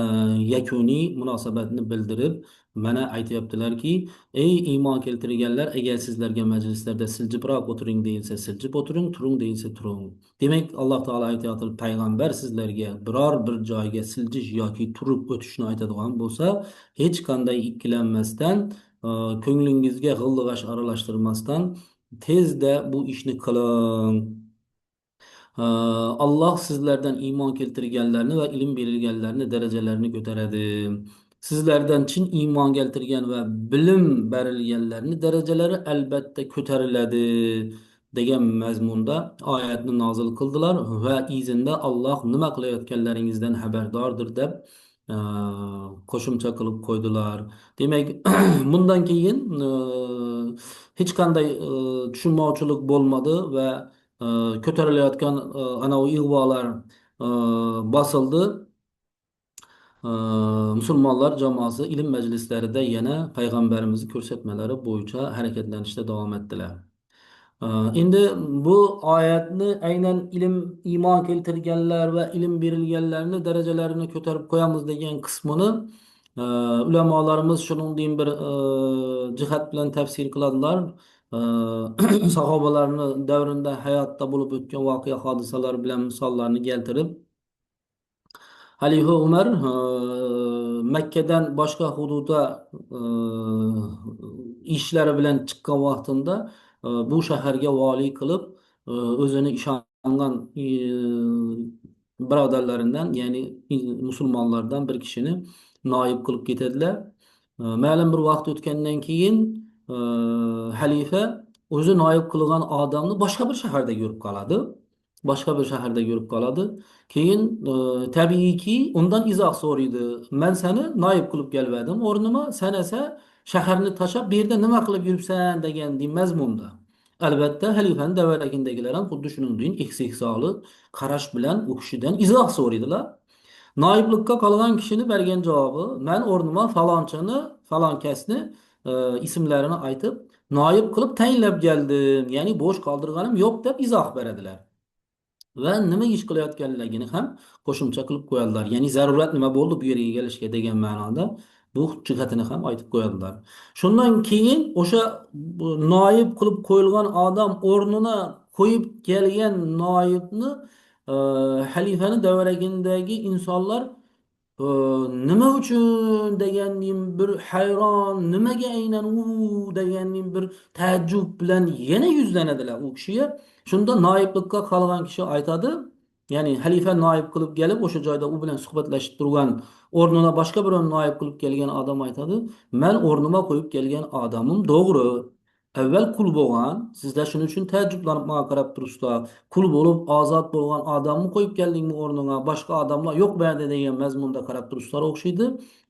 yakuniy munosabatni bildirib mana aytyaptilarki, ey iymon keltirganlar, agar sizlarga majlislarda siljibroq o'tiring deyilsa siljib o'tiring, turing deyilsa turing. Demak, Alloh taolo aytayotgan payg'ambar sizlarga biror bir joyga siljish yoki turib o'tishni aytadigan bo'lsa, hech qanday ikkilanmasdan, ko'nglingizga g'ildig'ash aralashtirmasdan tezda bu ishni qiling. Allah sizlerden iman keltirganlarni ve ilim berilganlarni darajalarini ko'taradi. Sizlerden chin iman keltirgan ve bilim berilganlarni darajalari albatta ko'tariladi degan mazmunda oyatni nozil qildilar va izinda Alloh nima qilayotganlaringizdan xabardordir deb e, qo'shimcha qilib qo'ydilar. Demak, bundan keyin hech qanday tushunmovchilik bo'lmadi va e, ko'tarilayotgan anavi ig'volar e, bosildi. E, Musulmonlar jamoasi ilm majlislarida yana payg'ambarimiz ko'rsatmalari bo'yicha harakatlanishda davom etdilar. E, Endi bu oyatni aynan ilm iymon keltirganlar va ilm berilganlarni darajalarini ko'tarib qo'yamiz degan qismini e, ulamolarimiz shuningdek bir jihat bilan tafsir qiladilar. Sahobalarni davrida hayotda bo'lib o'tgan voqea hodisalar bilan misollarni keltirib, Halifa Umar Makkadan boshqa hududda ishlari bilan chiqqan vaqtida bu shaharga valiy qilib o'zini ishongan birodarlaridan, ya'ni musulmonlardan bir kishini noyib qilib ketadilar. Ma'lum bir vaqt o'tgandan keyin e, xalifa o'zi noyib qilgan odamni boshqa bir shaharda ko'rib qoladi. Boshqa bir shaharda ko'rib qoladi. Keyin tabiiyki undan izoh so'raydi. Men seni noyib qilib kelgandim. O'rnima sen esa shaharni tashlab bu yerda nima qilib yuribsan degan mazmunda. Albatta xalifani davragindagilar ham xuddi shuningdek ihsihsoli qarash bilan u kishidan izoh so'raydilar. Noyiblikka qolgan kishini bergan javobi, men o'rnima falonchini, falon kasni ismlarini aytib, noyib qilib tayinlab keldim. Ya'ni bo'sh qoldirganim yo'q deb izoh beradilar. Va nima ish qilayotganligini ham qo'shimcha qilib qo'yadilar. Ya'ni zarurat nima bo'ldi bu yerga kelishga degan ma'noda bu jihatini ham aytib qo'yadilar. Shundan keyin o'sha noyib qilib qo'yilgan odam o'rnina qo'yib kelgan noyibni e, xalifani davragindagi insonlar Ee, nima uchun deganim bir hayron, nimaga aynan u deganim bir taajjub bilan yana yuzlanadilar u kishiga. Shunda noiblikka qolgan kishi aytadi, ya'ni xalifa noib qilib kelib o'sha joyda u bilan suhbatlashib turgan o'rnina boshqa bir noib qilib kelgan odam aytadi, men o'rnima qo'yib kelgan odamim to'g'ri. Avval qul bo'lgan, sizlar shuning uchun taajjublanib manga qarab turibsizlar. Qul bo'lib ozod bo'lgan odamni qo'yib keldingmi o'rniga, boshqa odamlar yo'q bu yerda degan mazmunda qarab turibsizlar o'xshaydi.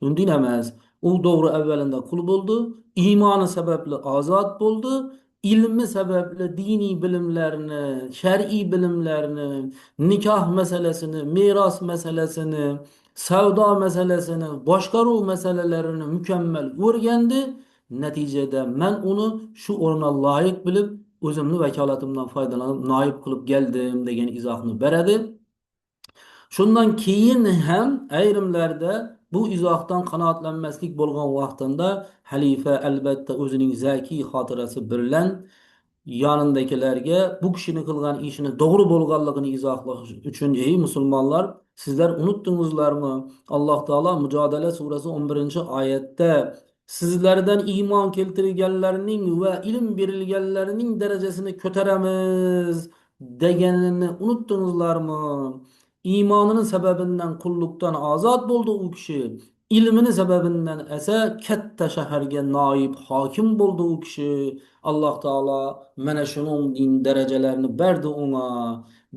Unday emas. U to'g'ri avvalida qul bo'ldi, iymoni sababli ozod bo'ldi, ilmi sababli diniy bilimlarni, shar'iy bilimlarni, nikoh masalasini, meros masalasini, savdo masalasini, boshqaruv masalalarini mukammal o'rgandi. Natijada men uni shu o'ringa loyiq bilib, o'zimni vakolatimdan foydalanib noyib qilib keldim degan izohni beradi. Shundan keyin ham ayrimlarda bu izohdan qanoatlanmaslik bo'lgan vaqtida xalifa albatta o'zining zakiy xotirasi bilan yonındakilarga bu kishini qilgan ishini to'g'ri bo'lganligini izohlash uchun, ey musulmonlar, sizlar unutdingizlarmi? Alloh taolo Mujodala surasi 11-oyatda sizlardan iymon keltirganlarning va ilm berilganlarning darajasini ko'taramiz deganini unutdingizlarmi? Iymonini sababidan qulluqdan ozod bo'ldi u kishi. ilmini sebebinden ese katta shaharga noib hokim bo'ldi u kishi. Alloh taolo mana shunun din darajalarini berdi unga.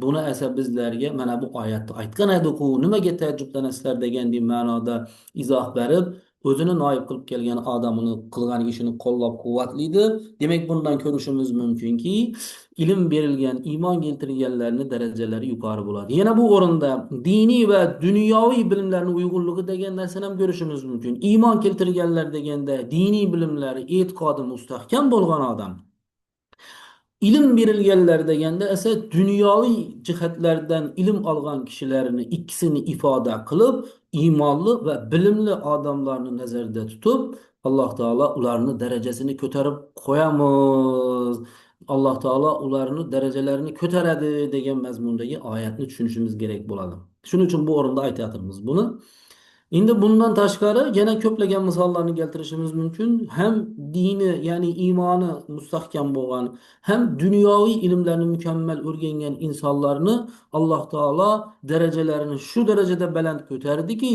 Buni esa bizlarga mana bu oyatda aytgan edi-ku, nimaga taajjublanasizlar degan ma'noda izoh berib, o'zini noib qilib kelgan odamini qilgan ishini qo'llab-quvvatlaydi. Demak, bundan ko'rishimiz mumkinki, ilm berilgan, iymon keltirganlarning darajalari yuqori bo'ladi. Yana bu o'rinda diniy va dunyoviy bilimlarning uyg'unligi degan narsani ham ko'rishimiz mumkin. Iymon keltirganlar deganda diniy bilimlari, e'tiqodi mustahkam bo'lgan odam. İlim berilganlar deganda esa dunyoviy jihatlardan ilm olgan kishilarni ikkisini ifoda qilib, iymonli va bilimli odamlarni nazarda tutib, Alloh taolo ularni darajasini ko'tarib qo'yamiz. Alloh taolo ularni darajalarini ko'taradi degan mazmundagi oyatni tushunishimiz kerak bo'ladi. Shuning uchun bu o'rinda aytayotimiz buni. Endi bundan tashqari yana ko'plagan misollarni keltirishimiz mumkin. Hem dini, ya'ni iymoni mustahkam bo'lgan, hem dunyoviy ilmlarni mukammal o'rgangan insonlarni Alloh taolo darajalarini shu darajada baland ko'tardiki,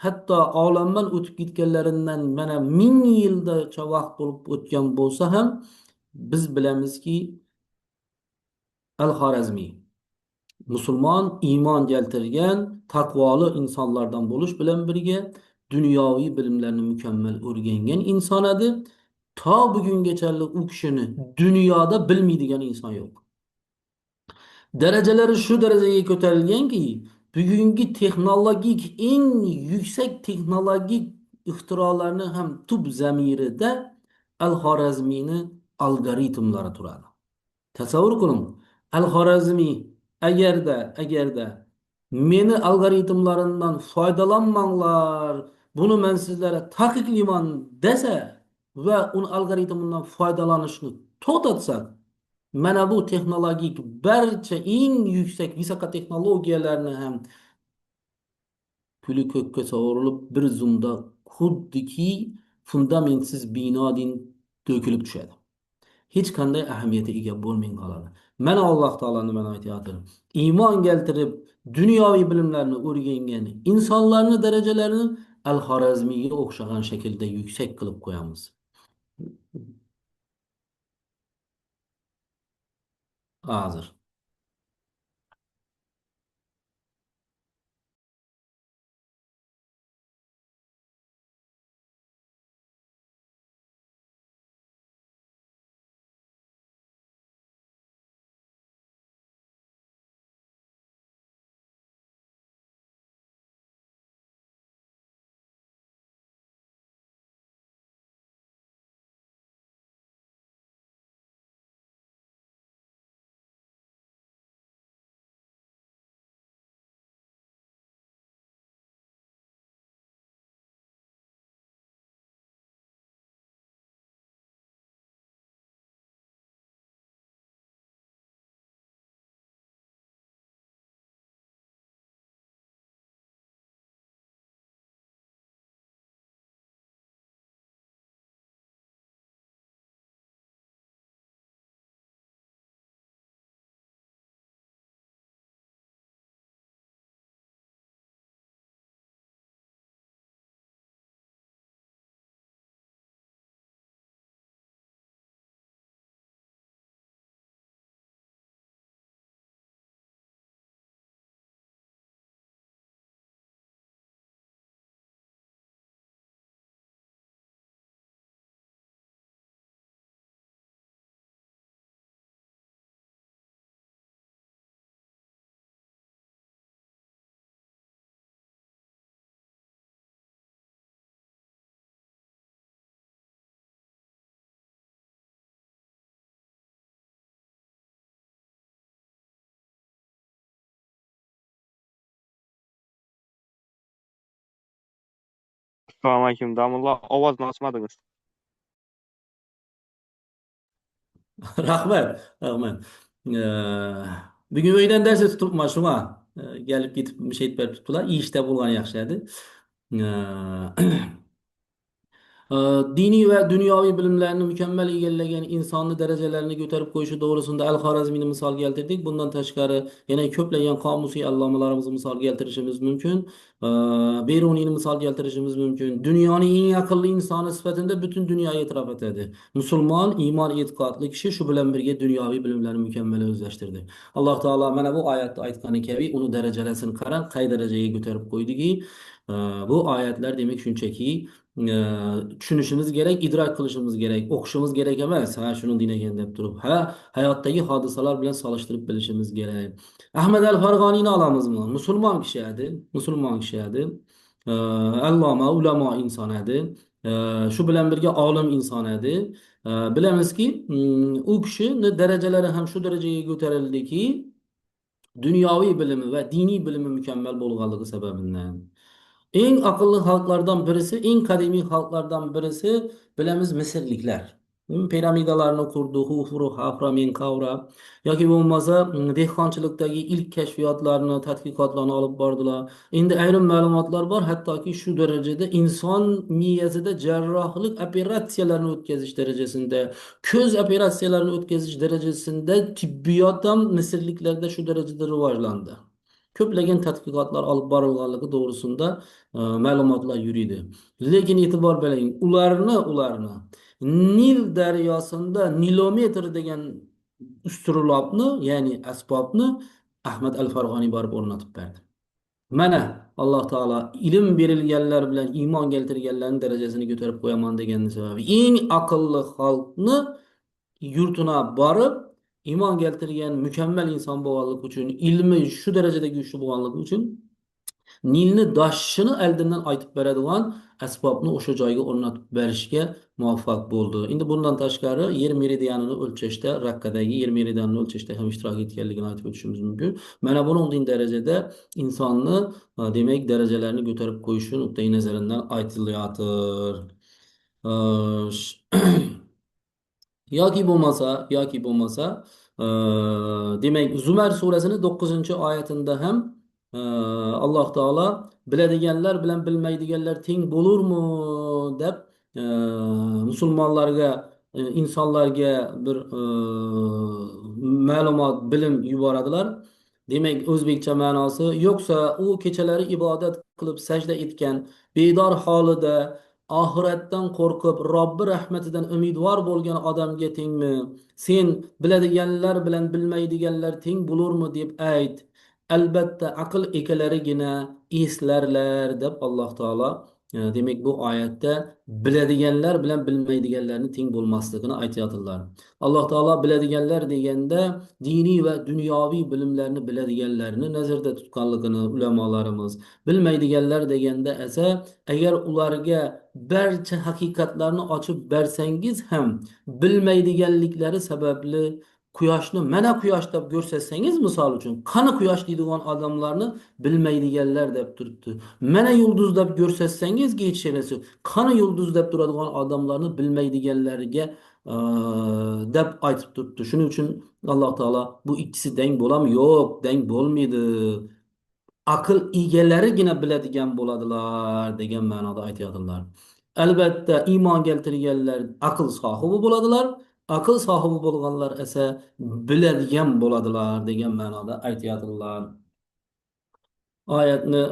hatto olamdan o'tib ketganlaridan mana 1000 yilgacha vaqt bo'lib o'tgan bo'lsa ham biz bilamizki, Al-Xorazmiy musulmon iymon keltirgan taqvoli insonlardan bo'lish bilan birga dunyoviy bilimlarni mukammal o'rgangan inson edi. To bugungacha u kishini dunyoda bilmaydigan inson yo'q. Darajalari shu darajaga ko'tarilganki, bugungi texnologik eng yuksak texnologik ixtirolarni ham tub zamirida Al-Xorazmiyni algoritmlari turadi. Tasavvur qiling. Al-Xorazmiy agarda meni algoritmlarimdan foydalanmanglar, buni men sizlarga taqiqlayman desa va uni algoritmidan foydalanishni to'xtatsa, mana bu texnologik barcha eng yuksak visoka texnologiyalarni ham kuli ko'kka sovurilib bir zumda xuddiki fundamentsiz binodin to'kilib tushadi. Hech qanday ahamiyati ega bo'lmay qoladi. Mana Alloh taolo nimani aytayotdi? Iymon keltirib dunyoviy bilimlarni o'rgangan insonlarni darajalarini Al-Xorazmiyga o'xshagan shaklda yuksak qilib qo'yamiz. Hozir. Assalomu alaykum, Damulloh. Ovozni ochmadingiz. Rahmat, rahmat. Bugun uydan dars o'tib turibman shuma. Gelip ketib bir şey berib turibdilar. İşte bo'lgani yaxshi edi. Ee, Diniy ve dünyavi bilimlerini mükemmel egallagan insonni darajalarini ko'tarib qo'yishi to'g'risida Al-Xorazmiyni misol keltirdik. Bundan tashqari yana ko'plagan qomusiy allomalarimizni misol keltirishimiz mumkin. Ee, Beruniyni misol keltirishimiz mumkin. Dunyoning eng aqlli insoni sifatida butun dunyo e'tirof etadi. Musulmon, iymon, e'tiqodli kishi shu bilan birga dunyoviy bilimlarni mukammal o'zlashtirdi. Alloh taolo mana bu oyatda aytgani kabi uni darajalasini qarang, qay darajaga ko'tarib qo'ydiki, bu oyatlar demak shunchaki tushunishimiz kerak, idrok qilishimiz kerak, o'qishimiz kerak emas. Ha, shuni degan deb turib, ha, hayotdagi hodisalar bilan solishtirib bilishimiz kerak. Ahmad al-Farg'oniyni olamizmi? Musulmon kishi edi, musulmon kishi edi. E, Alloma, ulamo inson edi. Shu bilan birga olim inson edi. Bilamizki, u kishini darajalari ham shu darajaga ko'tarildiki, dunyoviy bilimi va diniy bilimi mukammal bo'lganligi sababidan. Eng aqlli xalqlardan birisi, eng qadimiy xalqlardan birisi bilamiz Misrliklar. Piramidalarni qurdi, Xufru, Xafra, Menkavra yoki bo'lmasa dehqonchilikdagi ilk kashfiyotlarni, tadqiqotlarni olib bordilar. Endi ayrim ma'lumotlar bor, hattoki shu darajada inson miyasida jarrohlik operatsiyalarini o'tkazish darajasida, ko'z operatsiyalarini o'tkazish darajasida tibbiyot ham misrliklarda shu darajada rivojlandi. Ko'plagan tadqiqotlar olib borilganligi to'g'risida ma'lumotlar yuriydi. Lekin e'tibor bering, ularni Nil daryosida nilometr degan usturlobni, ya'ni asbobni Ahmad al-Farg'oniy borib o'rnatib berdi. Mana Alloh taolo ilm berilganlar bilan iymon keltirganlarning darajasini ko'tarib qo'yaman deganini sababi eng aqlli xalqni yurtuna borib iymon keltirgan mukammal inson bo'lganligi uchun, ilmi shu darajada kuchli bo'lganligi uchun Nilni doshishini oldindan aytib beradigan asbobni o'sha joyga o'rnatib berishga muvaffaq bo'ldi. Endi bundan tashqari yer meridianini o'lchashda, Rakkadagi yer meridianini o'lchashda ham ishtirok etganligini aytib o'tishimiz mumkin. Mana bunday darajada insonni demak darajalarni ko'tarib qo'yishi nuqtai nazaridan aytilayotir. Yoki bo'lmasa demak Zumar surasini 9-oyatida ham Alloh taolo biladiganlar bilan bilmaydiganlar teng bo'lurmi deb e, musulmonlarga insonlarga bir ma'lumot bilim yuboradilar. Demak o'zbekcha ma'nosi yo'qsa u kechalari ibodat qilib sajda etgan bedor holida oxiratdan qo'rqib Robbi rahmatidan umidvor bo'lgan odamga tengmi? Sen biladiganlar bilan bilmaydiganlar teng bo'lurmi deb ayt. Albatta aql egalarigina eslarlar deb Alloh taolo demak bu oyatda biladiganlar bilan bilmaydiganlarni teng bo'lmasligini aytayotdilar. Alloh taolo biladiganlar deganda diniy va dunyoviy bilimlarni biladiganlarni nazarda tutganligini ulamolarimiz, bilmaydiganlar deganda esa agar ularga barcha haqiqatlarni ochib bersangiz ham bilmaydiganliklari sababli quyoshni mana quyosh deb ko'rsatsangiz, misol uchun qani quyosh deydigan odamlarni bilmaydiganlar deb turibdi. Mana yulduz deb ko'rsatsangiz kechirasiz, qani yulduz deb turadigan odamlarni bilmaydiganlarga deb aytib turibdi. Shuning uchun Alloh taolo bu ikkisi deng bo'ladimi? Yo'q, deng bo'lmaydi. Aql egalarigina biladigan bo'ladilar degan ma'noda aytayotdilar. Albatta iymon keltirganlar aql sohibi bo'ladilar, aql sohibi bo'lganlar esa biladigan bo'ladilar degan ma'noda aytayotdilar. Oyatni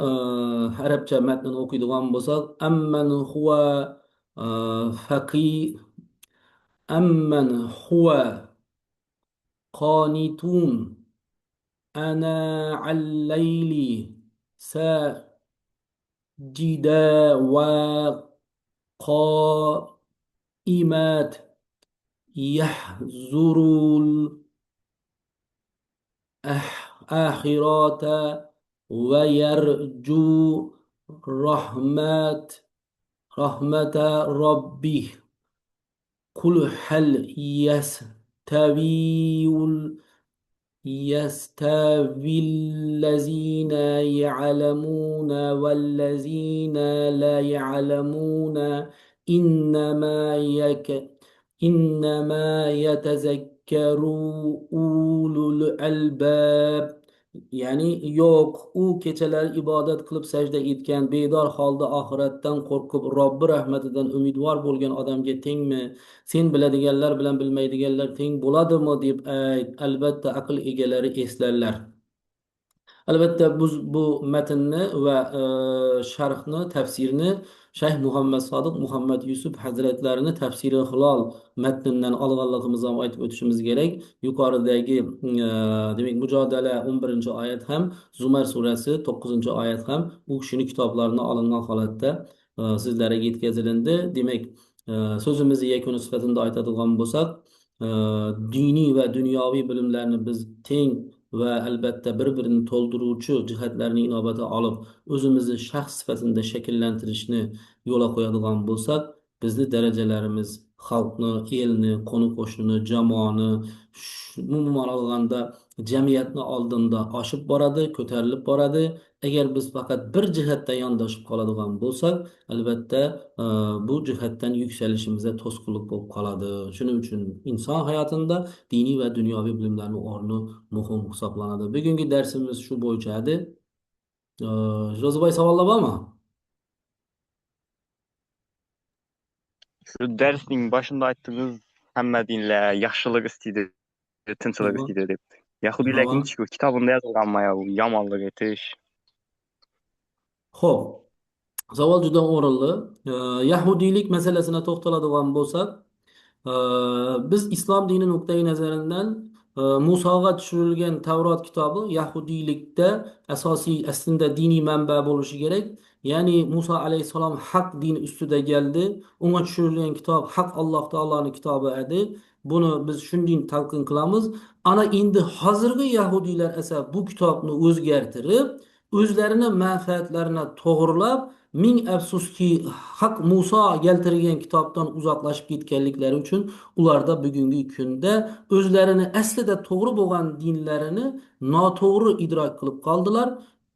arabcha matnini o'qiydigan bo'lsak, amman huwa faqi amman huwa qanitun ana al-layli جدا وقائمات يحذر الآخرة ويرجو رحمة رحمة ربه قل هل يستوي الذين يعلمون والذين لا يعلمون إنما إنما يتذكر أولو الألباب Ya'ni yo'q, u kechalar ibodat qilib sajda etgan, bedor holda oxiratdan qo'rqib, Robbi rahmatidan umidvor bo'lgan odamga tengmi? Sen biladiganlar bilan bilmaydiganlar teng bo'ladimi deb ayt. Albatta aql egalari eslarlar. Albatta bu matnni va sharhni, tafsirni Shayx Muhammad Sodiq Muhammad Yusuf Hazratlarini tafsiri Hilol matnidan olganligimizni ham aytib o'tishimiz kerak. Yuqoridagi demak Mujodala 11-oyat ham, Zumar surasi 9-oyat ham u kishining kitoblarini olingan holatda sizlarga yetkazilindi. Demak, so'zimizni yakuni sifatida aytadigan bo'lsak, e, diniy va dunyoviy bilimlarni biz teng va albatta bir-birini to'ldiruvchi jihatlarni inobatga olib o'zimizni shaxs sifatida shakllantirishni yo'lga qo'yadigan bo'lsak, bizni darajalarimiz xalqni, elni, qo'ni qo'shnini, jamoani, umuman olganda jamiyatni oldinda oshib boradi, ko'tarilib boradi. Agar biz faqat bir jihatdan yondoshib qoladigan bo'lsak, albatta bu jihatdan yuksalishimizga to'sqinlik bo'lib qoladi. Shuning uchun inson hayotida diniy va dunyoviy bilimlarning o'rni muhim hisoblanadi. Bugungi darsimiz shu bo'yicha edi. Ro'zg'oy savollar bormi? Shu darsning boshida aytdingiz, hamma dinlar yaxshilik istaydi, tinchlik Nima? istaydi deb. Yahudiylarning Nima? kitobida yozilganmi yo yomonlik etish? Xo'p, savol juda o'rinli. Yahudiylik masalasini to'xtaladigan bo'lsak, biz islom dini nuqtai nazaridan Musoga tushirilgan Tavrot kitobi yahudiylikda asosiy aslida diniy manba bo'lishi kerak. Ya'ni Muso alayhissalom haq din ustida keldi. Unga tushirilgan kitob haq Alloh taoloning kitobi edi. Buni biz shunday talqin qilamiz. Ana endi hozirgi yahudiylar esa bu kitobni o'zgartirib, o'zlarini manfaatlarini to'g'rilab, ming afsuski haq Muso keltirgan kitobdan uzoqlashib ketganliklari uchun ularda bugungi kunda o'zlarini aslida to'g'ri bo'lgan dinlarini noto'g'ri idrok qilib qoldilar,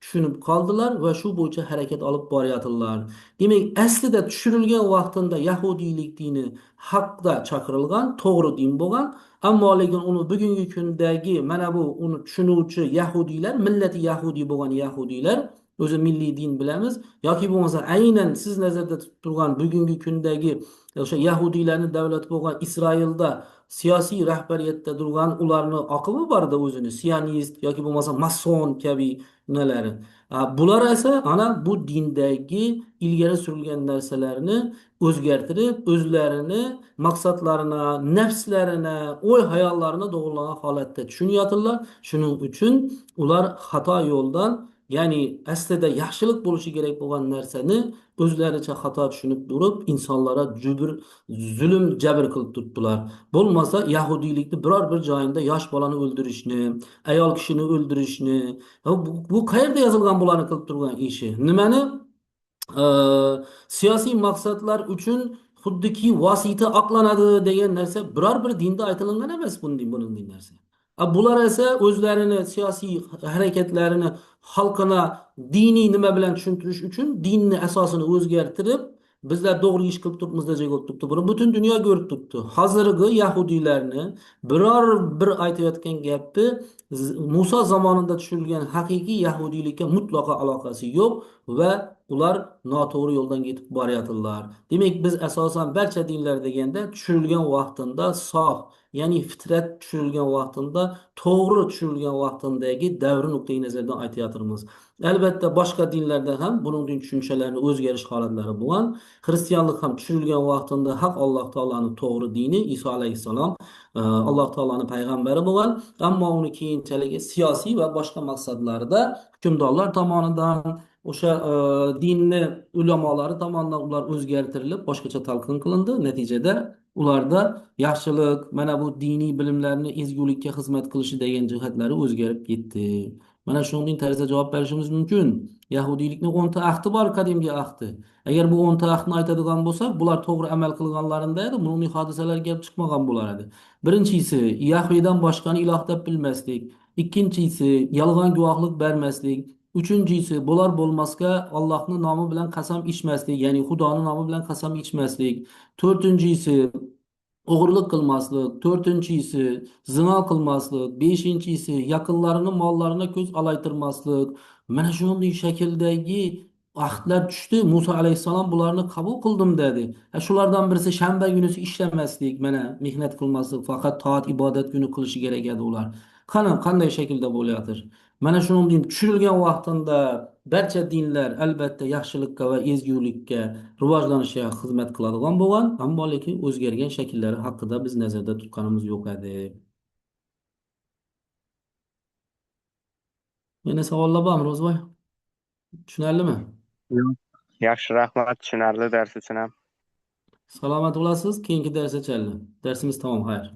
tushunib qoldilar va shu bo'yicha harakat olib boryaptilar. Demak, aslida tushirilgan vaqtida yahudiylik dini haqda chaqirilgan, to'g'ri din bo'lgan, ammo lekin uni bugungi kundagi mana bu uni tushunuvchi yahudiylar, millati yahudiy bo'lgan yahudiylar, o'zi milliy din bilamiz yoki bo'lmasa aynan siz nazarda tutib turgan bugungi kundagi o'sha yahudiylarni davlat bo'lgan Isroilda siyosiy rahbariyatda turgan ularni oqimi borda o'zini sionist yoki bo'lmasa mason kabi nalari. Bular esa ana bu dindagi ilgari surilgan narsalarni o'zgartirib, o'zlarini maqsadlarini, nafslarini, o'y hayollarini doğrulagan holatda tushunyaptilar. Shuning uchun ular xato yo'ldan, ya'ni aslida yaxshilik bo'lishi kerak bo'lgan narsani o'zlaricha xato tushunib turib, insonlarga zulm, jabr qilib turibdilar. Bo'lmasa yahudiylikni biror bir joyida yosh bolani o'ldirishni, ayol kishini o'ldirishni, bu qayerda yozilgan bularni qilib turgan ishi? Nimani e, siyosiy maqsadlar uchun xuddiki vosita oqlanadi degan narsa biror bir dinda aytilgan emas bunday narsa. Bular esa o'zlarini siyosiy harakatlarini xalqina diniy nima bilan tushuntirish uchun dinni asosini o'zgartirib, bizlar to'g'ri ish qilib turibmiz deb turibdi. Buni butun dunyo ko'rib turibdi. Hozirgi yahudiylarni biror bir aytayotgan gapi Muso zamonida tushirilgan haqiqiy yahudiylikka mutlaqo aloqasi yo'q va ular noto'g'ri yo'ldan ketib boryaptilar. Demak, biz asosan barcha dinlar deganda tushirilgan vaqtida sof, ya'ni fitrat tushirilgan vaqtida, to'g'ri tushirilgan vaqtidagi davr nuqtai nazaridan aytyapmiz. Albatta boshqa dinlarda ham buning tushunchalarni o'zgarish holatlari bo'lgan. Xristianlik ham tushirilgan vaqtida haq Alloh taolaning to'g'ri dini, Iso alayhissalom Alloh taolaning payg'ambari bo'lgan, ammo uni keyinchalik siyosiy va boshqa maqsadlarda hukmdorlar tomonidan o'sha dinni ulamolari tomonidan ular o'zgartirilib boshqacha talqin qilindi. Natijada ularda yaxshilik, mana bu diniy bilimlarni ezgulikka xizmat qilishi degan jihatlari o'zgarib ketdi. Mana shunday tarzda javob berishimiz mumkin. Yahudiylikning 10 ta ahdi bor, qadimgi ahdi. Agar bu 10 ta ahdni aytadigan bo'lsak, bular to'g'ri amal qilganlarida edi, bunday hodisalar kelib chiqmagan bo'lar edi. Birinchisi, Yahvidan boshqani iloh deb bilmaslik. Ikkinchisi, yolg'on guvohlik bermaslik. Uchinchisi, bular bo'lmasga Allohning nomi bilan qasam ichmaslik, ya'ni Xudoning nomi bilan qasam ichmaslik. To'rtinchisi, o'g'irlik qilmaslik, to'rtinchisi zina qilmaslik, beshinchisi yaqinlarini mollarini ko'z olaytirmaslik. Mana shunday shakldagi ahdlar tushdi. Musa alayhissalom bularni qabul qildim dedi. Shulardan birisi shanba kunisi ishlamaslik, mana mehnat qilmaslik, faqat toat ibodat kuni qilishi kerak edi ular. Qanday shaklda bo'layotir? Mana shunday tushirilgan vaqtida barcha dinlar albatta yaxshilikka va ezgulikka rivojlanishiga xizmat qiladigan bo'lgan, ammo lekin o'zgargan shakllari haqida biz nazarda tutganimiz yo'q edi. Yana savollar bormi, Ro'zboy? Tushunarlimi? Yo'q. Yaxshi, rahmat tushunarli dars uchun ham. Salomat bo'lasiz. Keyingi darsga challi. Darsimiz tamom, xayr.